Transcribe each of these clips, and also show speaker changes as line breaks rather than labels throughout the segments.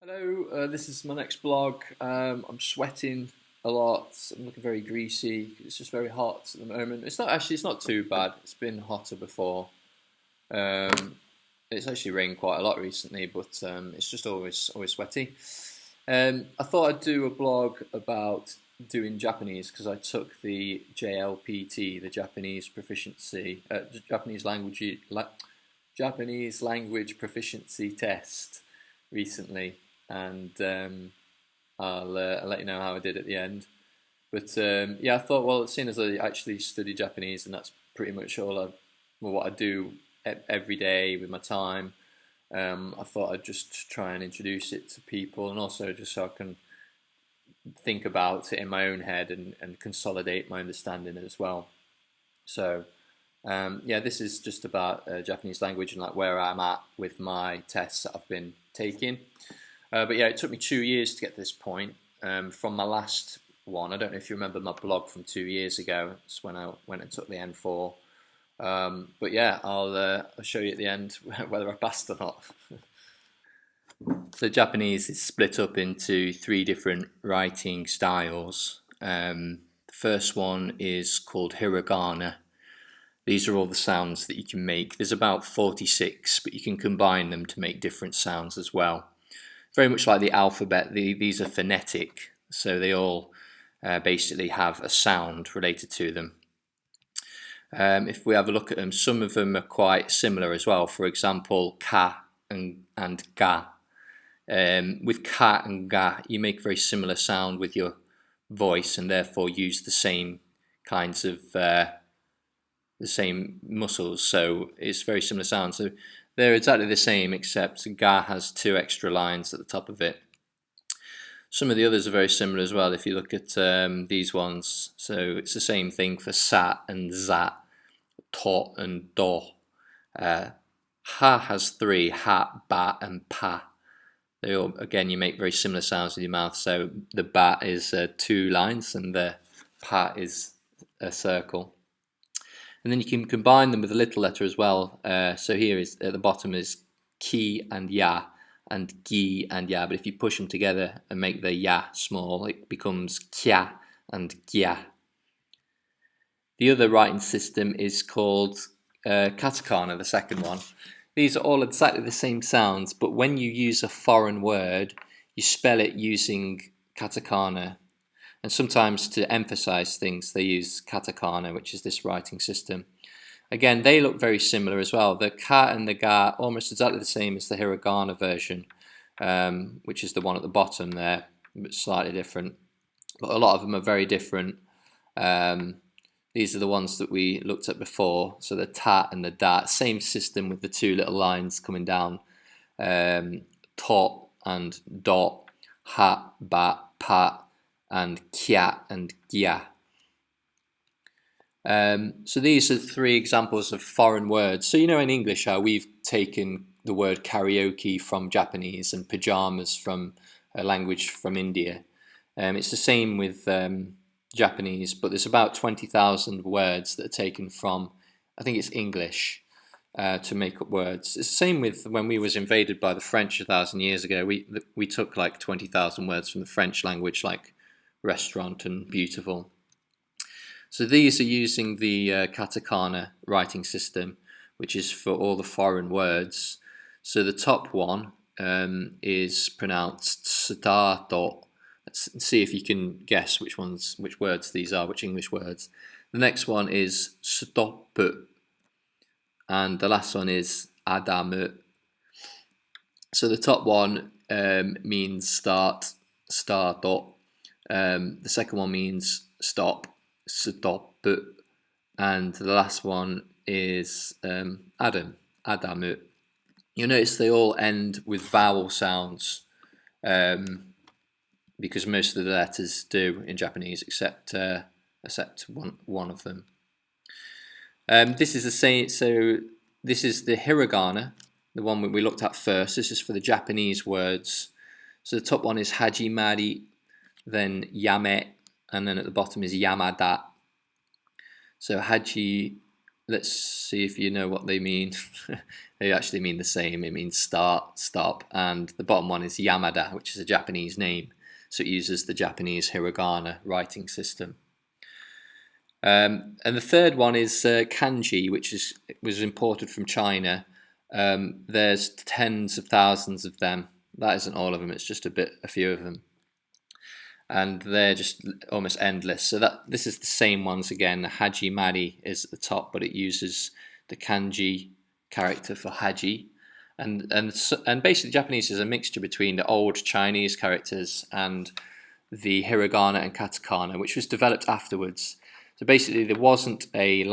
Hello, this is my next blog. I'm sweating a lot. I'm looking very greasy. It's just very hot at the moment. It's not too bad. It's been hotter before. Um, it's actually rained quite a lot recently, but it's just always sweaty. I thought I'd do a blog about doing Japanese because I took the JLPT, the Japanese proficiency, Japanese language proficiency test recently, and I'll let you know how I did at the end. But yeah, I thought, well, seeing as I actually study Japanese, and that's pretty much what I do every day with my time, I thought I'd just try and introduce it to people, and also just so I can think about it in my own head and consolidate my understanding as well. So yeah, this is just about Japanese language and like where I'm at with my tests that I've been taking. But yeah, it took me 2 years to get to this point. From my last one, I don't know if you remember my blog from 2 years ago. It's when I went and took the N4. But yeah, I'll show you at the end whether I passed or not. So Japanese is split up into three different writing styles. The first one is called hiragana. These are all the sounds that you can make. There's about 46, but you can combine them to make different sounds as well. Very much like the alphabet, these are phonetic, so they all basically have a sound related to them. If we have a look at them, some of them are quite similar as well. For example, ka and ga. With ka and ga, you make a very similar sound with your voice and therefore use the same kinds of the same muscles, so it's very similar sound. So they're exactly the same, except ga has two extra lines at the top of it. Some of the others are very similar as well if you look at these ones. So it's the same thing for sa and za, to and do. Ha has three, ha, ba and pa. They all, again, you make very similar sounds with your mouth. So the ba is two lines and the pa is a circle. And then you can combine them with a little letter as well. So here is at the bottom is ki and ya, and gi and ya. But if you push them together and make the ya small, it becomes kya and gya. The other writing system is called katakana, the second one. These are all exactly the same sounds, but when you use a foreign word, you spell it using katakana. And sometimes to emphasize things, they use katakana, which is this writing system. Again, they look very similar as well. The ka and the ga almost exactly the same as the hiragana version, which is the one at the bottom there, but slightly different. But a lot of them are very different. These are the ones that we looked at before. So the ta and the da, same system with the two little lines coming down. To and do, ha, ba, pa, and kya and gya. So these are three examples of foreign words. So you know in English how we've taken the word karaoke from Japanese and pajamas from a language from India. It's the same with Japanese, but there's about 20,000 words that are taken from, I think it's English, to make up words. It's the same with when we was invaded by the French 1,000 years ago. We took like 20,000 words from the French language, like restaurant and beautiful. So these are using the katakana writing system, which is for all the foreign words. So the top one is pronounced satato. Let's see if you can guess which words these are, which English words. The next one is stop, and the last one is adamu. So the top one means start, starto. The second one means stop, stop, and the last one is adamu. You'll notice they all end with vowel sounds, because most of the letters do in Japanese, except one of them. This is the same. So this is the hiragana, the one we looked at first. This is for the Japanese words. So the top one is hajimari, then yame, and then at the bottom is yamada. So hajimari let's see if you know what they mean. They actually mean the same. It means start, stop, and the bottom one is Yamada, which is a Japanese name, so it uses the Japanese hiragana writing system. And the third one is kanji, which was imported from China. There's tens of thousands of them. That isn't all of them. It's just a few of them, and they're just almost endless. So this is the same ones again. Haji Mari is at the top, but it uses the kanji character for Haji, and basically Japanese is a mixture between the old Chinese characters and the hiragana and katakana, which was developed afterwards. So basically, there wasn't a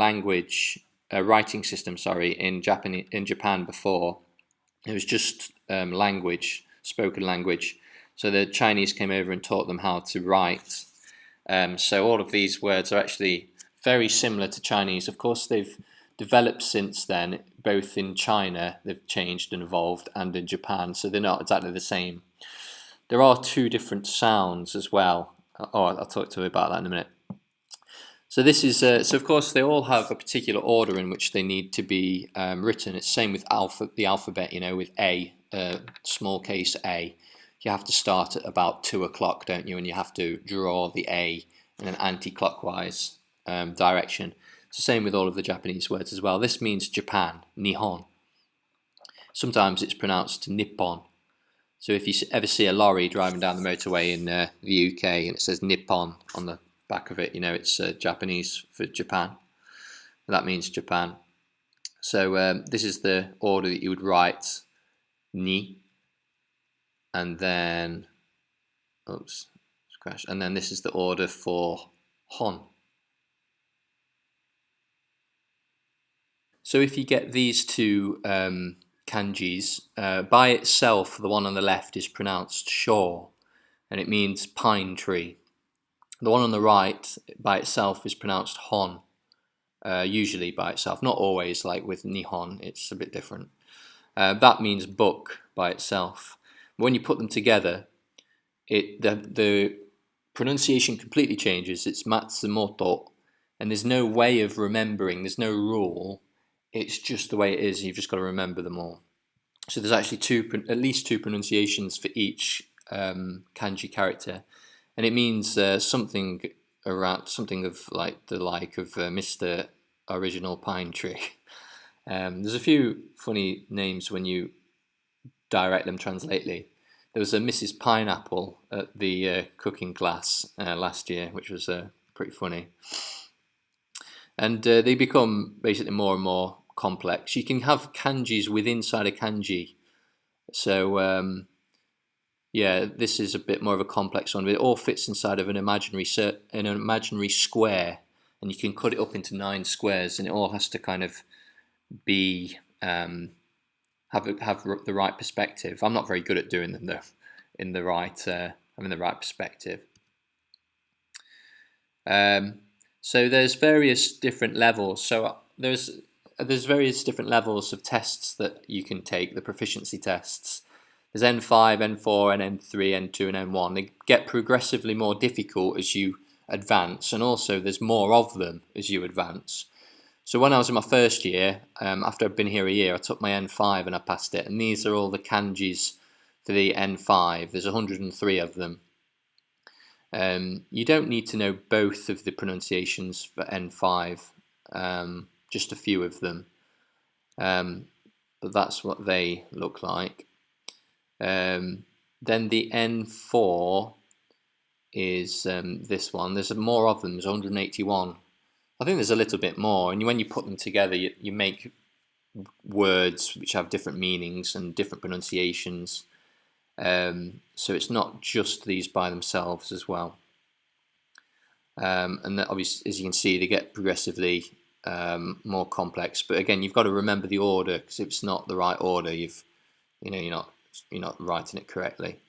writing system, in Japan before. It was just spoken language. So the Chinese came over and taught them how to write. So all of these words are actually very similar to Chinese. Of course, they've developed since then, both in China, they've changed and evolved, and in Japan, so they're not exactly the same. There are two different sounds as well. I'll talk to you about that in a minute. So this is so of course they all have a particular order in which they need to be written. It's the same with the alphabet, with A, small case A. You have to start at about 2 o'clock, don't you? And you have to draw the A in an anti-clockwise direction. It's the same with all of the Japanese words as well. This means Japan, Nihon. Sometimes it's pronounced Nippon. So if you ever see a lorry driving down the motorway in the UK and it says Nippon on the back of it, it's Japanese for Japan. That means Japan. So this is the order that you would write Ni, and then and then this is the order for Hon. So if you get these two kanjis, by itself, the one on the left is pronounced Sho, and it means pine tree. The one on the right, by itself, is pronounced Hon, usually by itself. Not always, like with Nihon, it's a bit different. That means book by itself. When you put them together, the pronunciation completely changes. It's Matsumoto, and there's no way of remembering, there's no rule. It's just the way it is, you've just got to remember them all. So there's actually at least two pronunciations for each kanji character, and it means something of Mr. Original Pine Tree. There's a few funny names when you direct them translately. There was a Mrs. Pineapple at the cooking class last year, which was pretty funny. And they become basically more and more complex. You can have kanjis inside a kanji. So this is a bit more of a complex one, but it all fits inside of an imaginary square, and you can cut it up into 9 squares, and it all has to kind of be have the right perspective. I'm not very good at doing them though, in the right perspective. So there's various different levels. So there's various different levels of tests that you can take, the proficiency tests. There's N5, N4, N3, N2, and N1. They get progressively more difficult as you advance, and also there's more of them as you advance. So when I was in my first year, after I'd been here a year, I took my N5 and I passed it. And these are all the kanjis for the N5. There's 103 of them. You don't need to know both of the pronunciations for N5, just a few of them. But that's what they look like. Then the N4 is this one. There's more of them. There's 181. I think there's a little bit more, and when you put them together, you make words which have different meanings and different pronunciations. So it's not just these by themselves as well. And that obviously, as you can see, they get progressively more complex. But again, you've got to remember the order, because if it's not the right order, you're not writing it correctly.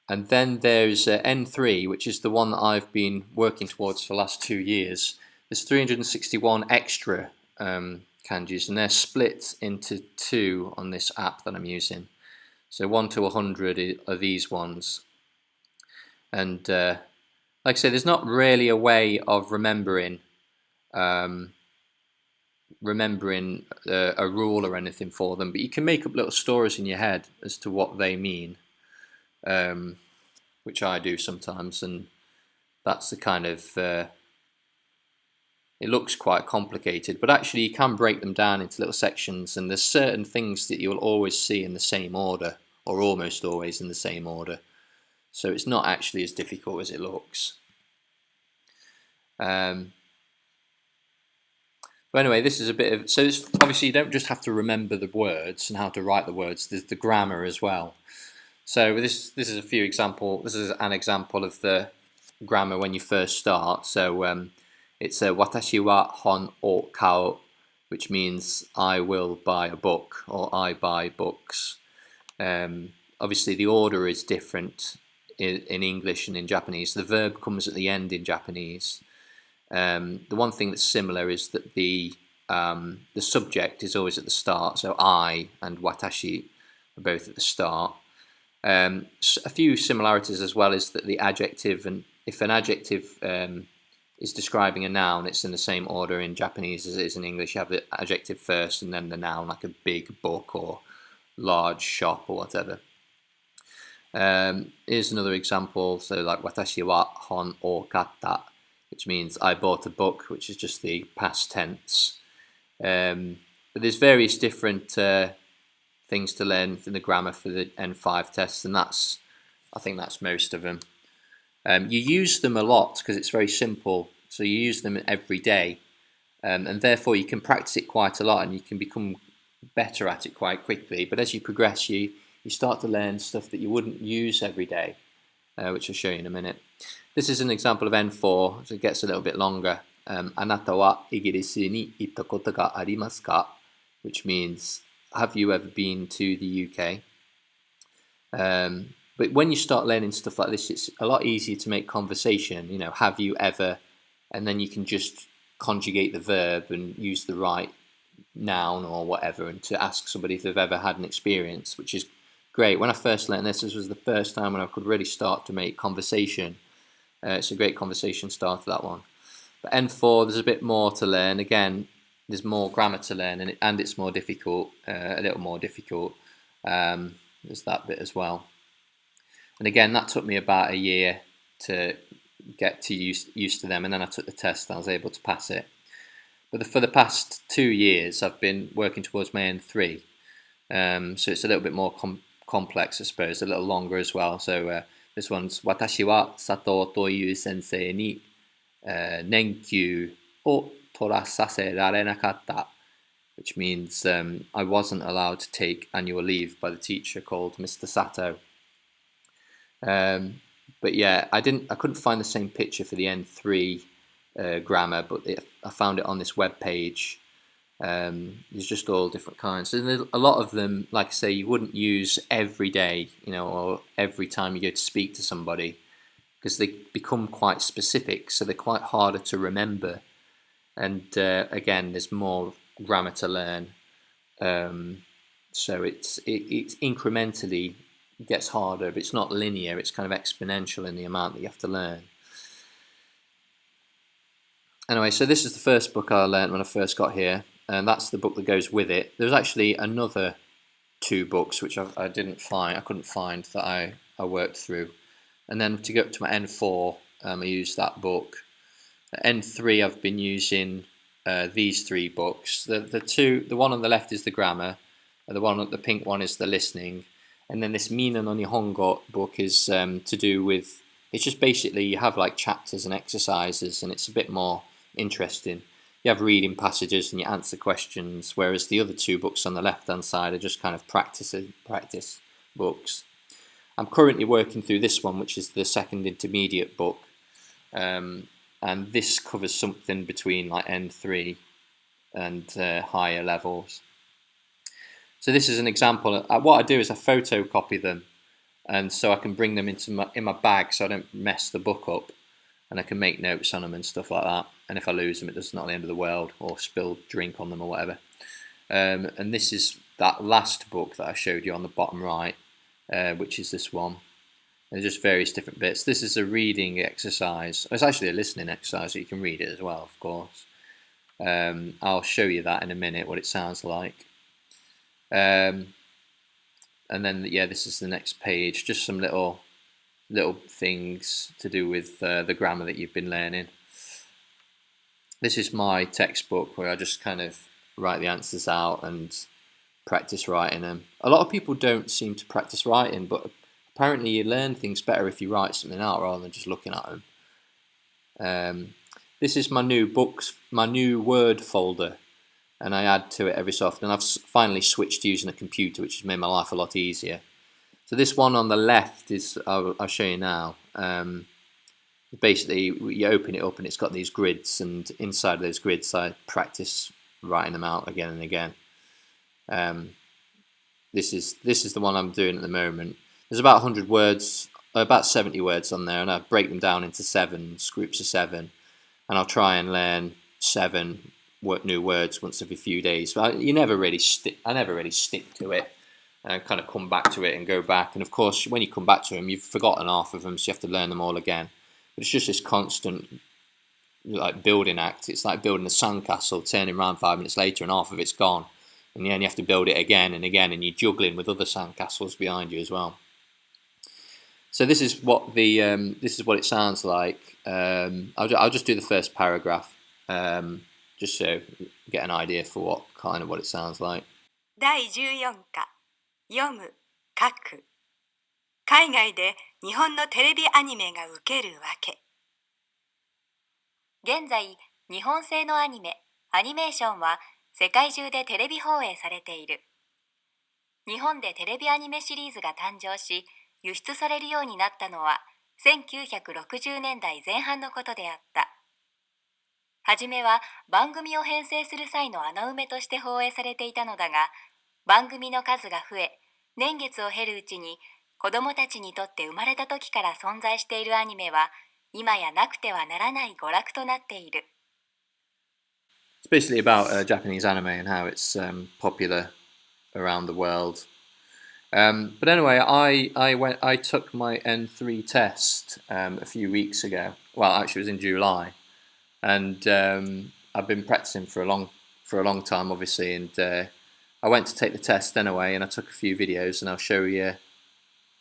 And then there's N3, which is the one that I've been working towards for the last 2 years. There's 361 extra kanjis, and they're split into 2 on this app that I'm using. So 1 to 100 are these ones. And like I say, there's not really a way of remembering remembering a rule or anything for them, but you can make up little stories in your head as to what they mean, which I do sometimes, and that's the kind of it looks quite complicated, but actually you can break them down into little sections, and there's certain things that you'll always see in the same order, or almost always in the same order. So it's not actually as difficult as it looks. But anyway, this is a bit of, so obviously you don't just have to remember the words and how to write the words, there's the grammar as well. So this is an example of the grammar when you first start. So it's watashi wa hon o kao, which means I will buy a book, or I buy books. Obviously the order is different in English and in Japanese. The verb comes at the end in Japanese. The one thing that's similar is that the subject is always at the start. So I and watashi are both at the start. A few similarities as well is that the adjective, and if an adjective is describing a noun, it's in the same order in Japanese as it is in English. You have the adjective first and then the noun, like a big book or large shop or whatever. Here's another example. So like watashi wa hon o katta, which means I bought a book, which is just the past tense. But there's various different things to learn in the grammar for the N5 tests, and I think that's most of them. You use them a lot because it's very simple, so you use them every day, and therefore you can practice it quite a lot, and you can become better at it quite quickly. But as you progress, you start to learn stuff that you wouldn't use every day, which I'll show you in a minute. This is an example of N4, so it gets a little bit longer. Anata wa igirisu ni itta koto ga arimasu ka? Which means, have you ever been to the UK? But when you start learning stuff like this, it's a lot easier to make conversation. You know, have you ever, and then you can just conjugate the verb and use the right noun or whatever, and to ask somebody if they've ever had an experience, which is great. When I first learned this was the first time when I could really start to make conversation. It's a great conversation starter, that one. But N4, there's a bit more to learn. Again, there's more grammar to learn, and it's more difficult, a little more difficult. There's that bit as well. And again, that took me about a year to get used to them, and then I took the test and I was able to pass it. But for the past 2 years, I've been working towards my N3. So it's a little bit more complex, I suppose, a little longer as well. So this one's Watashi wa Sato toiu sensei ni nenkyū o torasase rarenakatta, which means I wasn't allowed to take annual leave by the teacher called Mr. Sato. But yeah, I couldn't find the same picture for the N3 grammar, but I found it on this web page. There's just all different kinds, and a lot of them, like I say, you wouldn't use every day, you know, or every time you go to speak to somebody, because they become quite specific, so they're quite harder to remember. And again, there's more grammar to learn, so it's incrementally gets harder, but it's not linear. It's kind of exponential in the amount that you have to learn. Anyway, so this is the first book I learned when I first got here, and that's the book that goes with it. There's actually another 2 books which I couldn't find that I worked through, and then to go up to my N4, I used that book. At N3, I've been using these 3 books. The one on the left is the grammar, and the pink one is the listening, and then this Mina no Nihongo book is to do with. It's just basically you have like chapters and exercises, and it's a bit more interesting. You have reading passages and you answer questions, whereas the other 2 books on the left-hand side are just kind of practice books. I'm currently working through this one, which is the second intermediate book, and this covers something between like N3 and higher levels. So this is an example. What I do is I photocopy them, and so I can bring them in my bag so I don't mess the book up, and I can make notes on them and stuff like that. And if I lose them, it's not the end of the world, or spill drink on them or whatever. And this is that last book that I showed you on the bottom right, which is this one. There's just various different bits. This is a reading exercise. It's actually a listening exercise, so you can read it as well, of course. I'll show you that in a minute, what it sounds like. And then, yeah, this is the next page, just some little things to do with the grammar that you've been learning. This is my textbook where I just kind of write the answers out and practice writing them. A lot of people don't seem to practice writing, but apparently you learn things better if you write something out rather than just looking at them. This is my new books, my new Word folder, and I add to it every so often. I've finally switched to using a computer, which has made my life a lot easier. So this one on the left is, I'll show you now. Basically, you open it up and it's got these grids, and inside those grids I practice writing them out again and again. This is the one I'm doing at the moment. There's about 100 words, about 70 words on there, and I break them down into groups of 7, and I'll try and learn 7 new words once every few days. But I never really stick to it. And kind of come back to it and go back, and of course when you come back to them you've forgotten half of them, so you have to learn them all again. But it's just this constant like building act. It's like building a sandcastle, turning around 5 minutes later and half of it's gone, and then you have to build it again and again, and you're juggling with other sandcastles behind you as well. So this is what it sounds like. I'll just do the first paragraph, just so you get an idea for what it sounds like.
第14課読む、書く。海外で日本のテレビアニメがウケるわけ。現在、日本製のアニメ、アニメーションは世界中でテレビ放映されている。日本でテレビアニメシリーズが誕生し、輸出されるようになったのは1960年代前半のことであった。はじめは番組を編成する際の穴埋めとして放映されていたのだが、番組の数が増え、年月を経るうちに子供たちにとって生まれた時から存在しているアニメは今やなくてはならない娯楽となっている。
It's basically about Japanese anime and how it's popular around the world. But anyway, I took my N3 test a few weeks ago. Well, actually, it was in July, and I've been practicing for a long time, obviously, and I went to take the test anyway, and I took a few videos, and I'll show you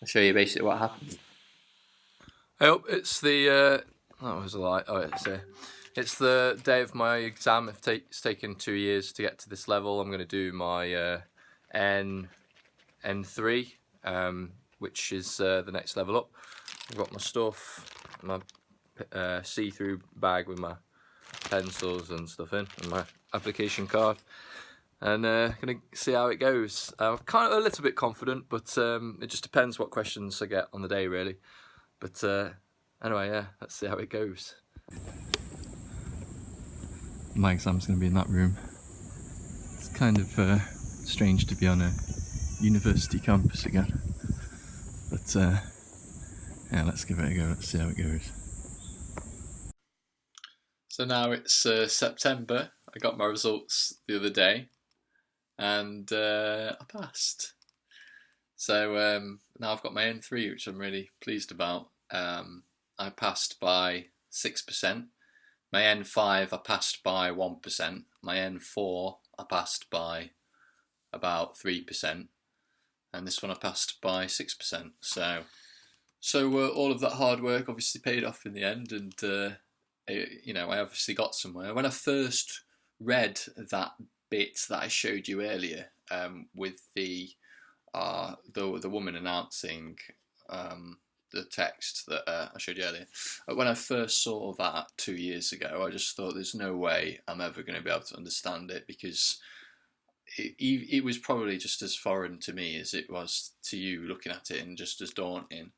basically what happened.
Oh, it's the that was a lie. Oh, it's the day of my exam. It's taken 2 years to get to this level. I'm going to do my N3, which is the next level up. I've got my stuff, my see-through bag with my pencils and stuff in, and my application card. And gonna see how it goes. I'm kind of a little bit confident, but it just depends what questions I get on the day, really. But anyway, yeah, let's see how it goes. My exam's gonna be in that room. It's kind of strange to be on a university campus again, but yeah, let's give it a go. Let's see how it goes. So now it's September. I got my results the other day, and I passed. So now I've got my N3, which I'm really pleased about. I passed by 6%. My N5 I passed by 1%. My N4 I passed by about 3%. And this one I passed by 6%. So all of that hard work obviously paid off in the end, and I obviously got somewhere. When I first read that bit that I showed you earlier, with the woman announcing the text that I showed you earlier, when I first saw that 2 years ago, I just thought there's no way I'm ever going to be able to understand it, because it was probably just as foreign to me as it was to you looking at it, and just as daunting,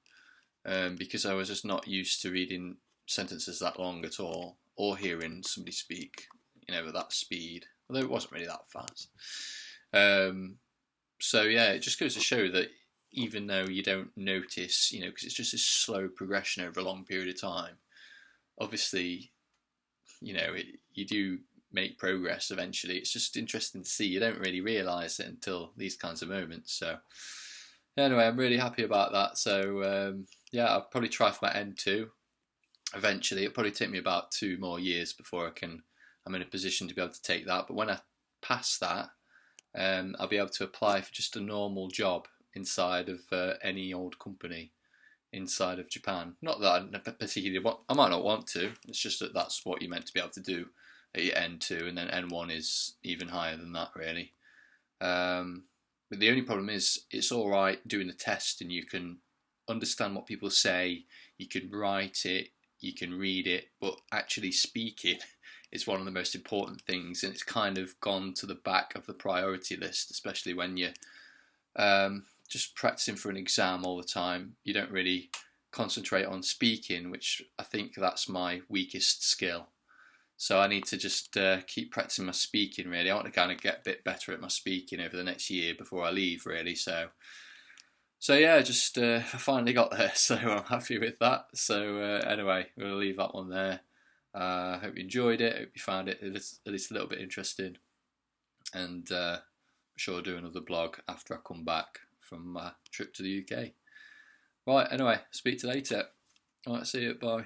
because I was just not used to reading sentences that long at all, or hearing somebody speak, at that speed, although it wasn't really that fast. So yeah, it just goes to show that even though you don't notice, because it's just a slow progression over a long period of time, obviously, you do make progress eventually. It's just interesting to see. You don't really realise it until these kinds of moments. So anyway, I'm really happy about that. So yeah, I'll probably try for my N2 eventually. It'll probably take me about 2 more years before I can I'm in a position to be able to take that. But when I pass that, I'll be able to apply for just a normal job inside of any old company inside of Japan. Not that I particularly want, I might not want to, it's just that that's what you're meant to be able to do at your N2, and then N1 is even higher than that, really. But the only problem is, it's all right doing the test and you can understand what people say, you can write it, you can read it, but actually speaking is one of the most important things, and it's kind of gone to the back of the priority list, especially when you're just practicing for an exam all the time. You don't really concentrate on speaking, which I think that's my weakest skill. So I need to just keep practicing my speaking, really. I want to kind of get a bit better at my speaking over the next year before I leave, really. So yeah, just I finally got there, so I'm happy with that. So anyway, we'll leave that one there. I hope you enjoyed it. I hope you found it at least a little bit interesting. And I'm sure I'll do another blog after I come back from my trip to the UK. Right, anyway, speak to you later. Alright, see you, bye.